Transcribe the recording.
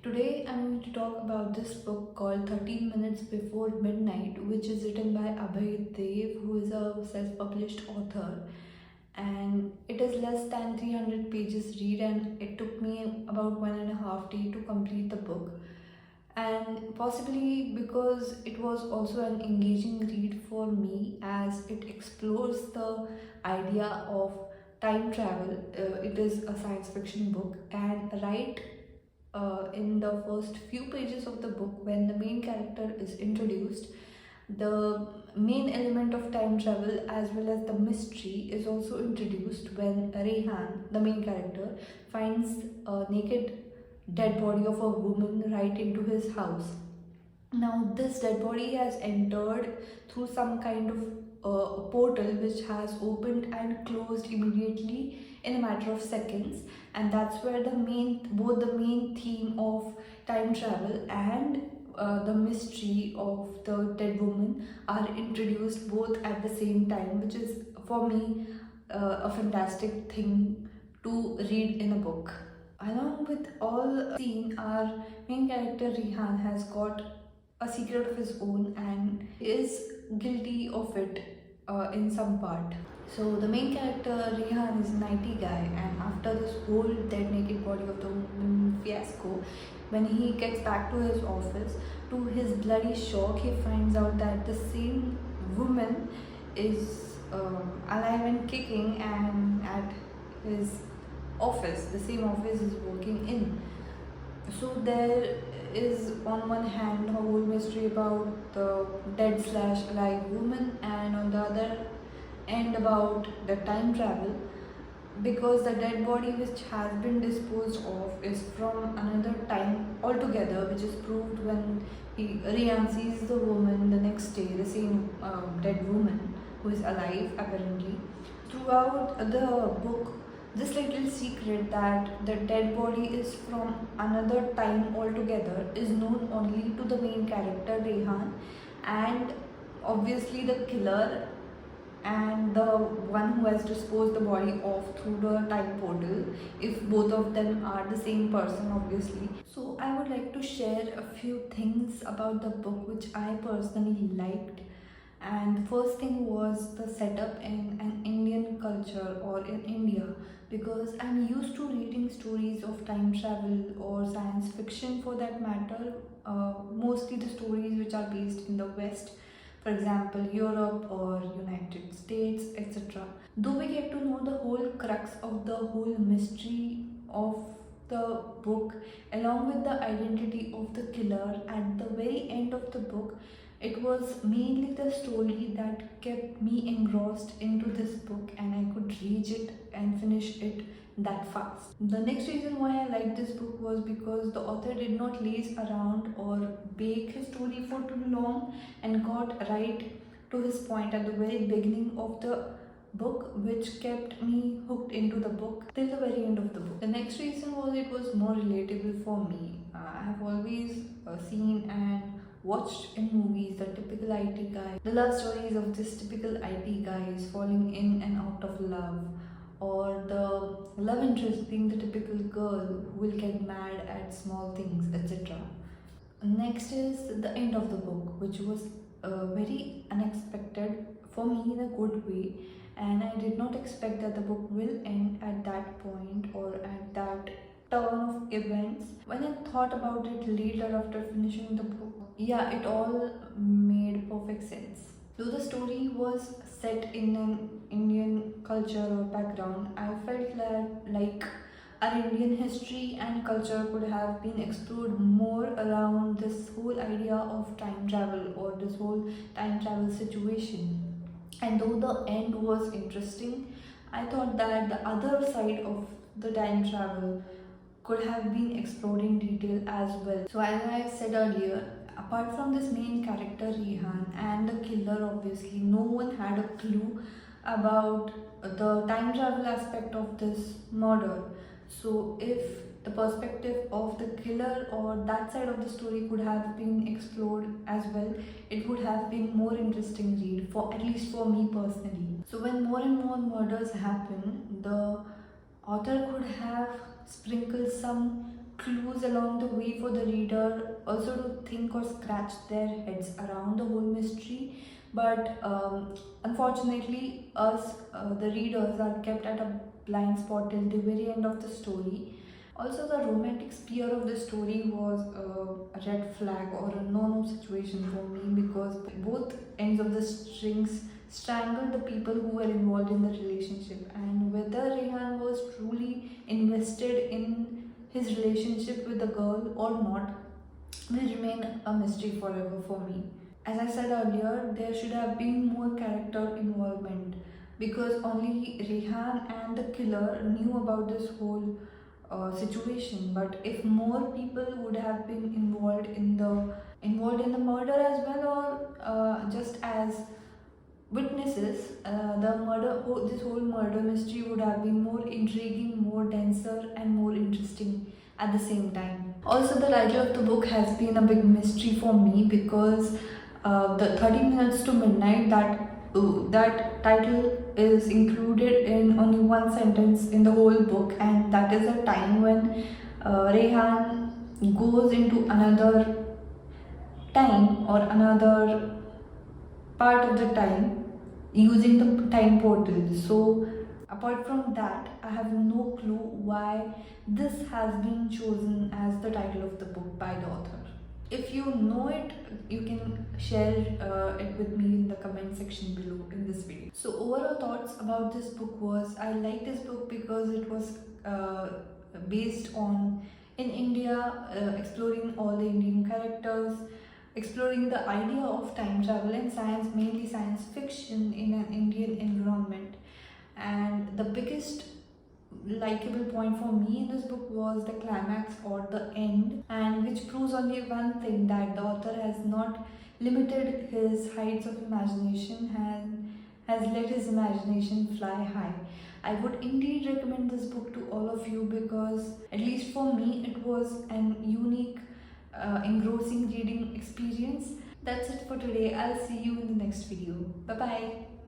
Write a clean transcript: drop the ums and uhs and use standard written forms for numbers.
Today I'm going to talk about this book called 13 Minutes Before Midnight, which is written by Abhay Dev, who is a self-published author. And it is less than 300 pages read, and it took me about 1.5 days to complete the book. And possibly because it was also an engaging read for me, as it explores the idea of time travel. It is a science fiction book, and in the first few pages of the book, when the main character is introduced, the main element of time travel as well as the mystery is also introduced when Rehan, the main character, finds a naked dead body of a woman right into his house. Now, this dead body has entered through some kind of portal which has opened and closed immediately in a matter of seconds, and that's where both the main theme of time travel and the mystery of the dead woman are introduced both at the same time, which is for me a fantastic thing to read in a book. Along with all scene, our main character Rihan has got a secret of his own and is guilty of it in some part. So the main character Rihan is an IT guy, and after this whole dead naked body of the woman fiasco, when he gets back to his office, to his bloody shock, he finds out that the same woman is alive and kicking and at his office, the same office is working in. So there is on one hand a whole mystery about the dead slash alive woman, and on the other end about the time travel, because the dead body which has been disposed of is from another time altogether, which is proved when Rian sees the woman the next day, the same dead woman who is alive apparently. Throughout the book, this little secret that the dead body is from another time altogether is known only to the main character Rehan, and obviously the killer and the one who has disposed the body off through the time portal, if both of them are the same person, obviously. So I would like to share a few things about the book which I personally liked. And the first thing was the setup in an Indian culture or in India, because I'm used to reading stories of time travel or science fiction for that matter, mostly the stories which are based in the West, for example Europe or United States, etc. Though we get to know the whole crux of the whole mystery of the book along with the identity of the killer at the very end of the book, it was mainly the story that kept me engrossed into this book, and I could read it and finish it that fast. The next reason why I liked this book was because the author did not laze around or bake his story for too long and got right to his point at the very beginning of the book, which kept me hooked into the book till the very end of the book. The next reason was it was more relatable for me. I have always seen and watched in movies the typical IT guy, the love stories of this typical IT guys falling in and out of love, or the love interest being the typical girl who will get mad at small things, etc. Next is the end of the book, which was very unexpected for me in a good way, and I did not expect that the book will end at that point or at that turn of events. When I thought about it later after finishing the book, yeah, it all made perfect sense. Though the story was set in an Indian culture or background, I felt like our Indian history and culture could have been explored more around this whole idea of time travel or this whole time travel situation. And though the end was interesting, I thought that the other side of the time travel could have been explored in detail as well. So as I said earlier, apart from this main character Rehan and the killer, obviously no one had a clue about the time travel aspect of this murder. So if the perspective of the killer or that side of the story could have been explored as well, it would have been more interesting read, for at least for me personally. So when more and more murders happen, the author could have sprinkled some clues along the way for the reader also to think or scratch their heads around the whole mystery. But unfortunately, us, the readers, are kept at a blind spot till the very end of the story. Also, the romantic spear of the story was a red flag or a no-no situation for me, because both ends of the strings strangled the people who were involved in the relationship, and whether Rehan was truly invested in his relationship with the girl or not will remain a mystery forever for me. As I said earlier, there should have been more character involvement, because only Rehan and the killer knew about this whole situation. But if more people would have been involved in the murder as well, or just as witnesses, this whole murder mystery would have been more intriguing, more denser, and more interesting at the same time. Also, the title of the book has been a big mystery for me, because the 30 minutes to midnight, that title is included in only one sentence in the whole book, and that is the time when Rehan goes into another time or another part of the time using the time portal. So, apart from that, I have no clue why this has been chosen as the title of the book by the author. If you know it, you can share it with me in the comment section below in this video. So, overall thoughts about this book was, I like this book because it was based on in India, exploring all the Indian characters, exploring the idea of time travel and science, mainly science fiction, in an Indian environment. And the biggest likable point for me in this book was the climax or the end, and which proves only one thing, that the author has not limited his heights of imagination and has let his imagination fly high. I would indeed recommend this book to all of you, because at least for me it was an unique, engrossing reading experience. That's it for today. I'll see you in the next video. Bye bye.